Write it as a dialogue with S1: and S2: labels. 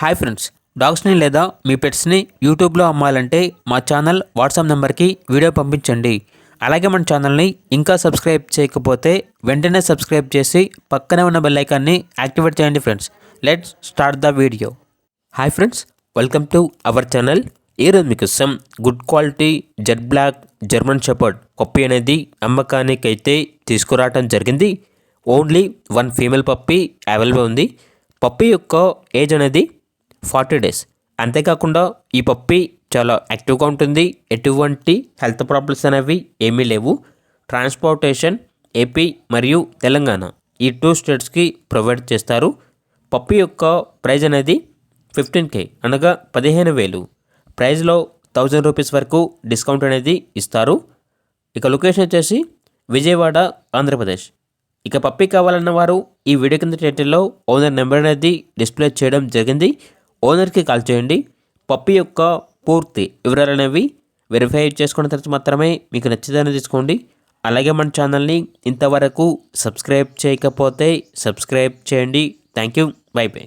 S1: Hi friends, డాగ్స్ని లేదా మీ పెట్స్ని యూట్యూబ్లో అమ్మాలంటే మా ఛానల్ వాట్సాప్ నెంబర్కి వీడియో పంపించండి. అలాగే మన ఛానల్ని ఇంకా సబ్స్క్రైబ్ చేయకపోతే వెంటనే సబ్స్క్రైబ్ చేసి పక్కనే ఉన్న బెల్ ఐకాన్ని యాక్టివేట్ చేయండి friends. Let's start the video. Hi friends, welcome to our channel. ఈరోజు మీకోసం good quality Z black German shepherd puppy అనేది అమ్మకానికి అయితే తీసుకురావడం జరిగింది. ఓన్లీ 1 ఫీమేల్ పప్పీ అవైలబుల్ ఉంది. పప్పీ యొక్క ఏజ్ అనేది 40 days. అంతేకాకుండా ఈ పప్పీ చాలా యాక్టివ్గా ఉంటుంది. ఎటువంటి హెల్త్ ప్రాబ్లమ్స్ అనేవి ఏమీ లేవు. ట్రాన్స్పోర్టేషన్ ఏపీ మరియు తెలంగాణ ఈ 2 స్టేట్స్కి ప్రొవైడ్ చేస్తారు. పప్పీ యొక్క ప్రైజ్ అనేది 15K అనగా 15,000. ప్రైజ్లో 1000 రూపీస్ వరకు డిస్కౌంట్ అనేది ఇస్తారు. ఇక లొకేషన్ వచ్చేసి విజయవాడ, ఆంధ్రప్రదేశ్. ఇక పప్పీ కావాలన్న వారు ఈ వీడియో కింద టైటిల్లో ఓనర్ నెంబర్ అనేది డిస్ప్లే చేయడం జరిగింది. ఓనర్కి కాల్ చేయండి. పప్పీ యొక్క పూర్తి వివరాలు అనేవి వెరిఫై చేసుకున్న తర్వాత మాత్రమే మీకు నచ్చిదని తీసుకోండి. అలాగే మన ఛానల్ని ఇంతవరకు సబ్స్క్రైబ్ చేయకపోతే సబ్స్క్రైబ్ చేయండి. Thank you. By by.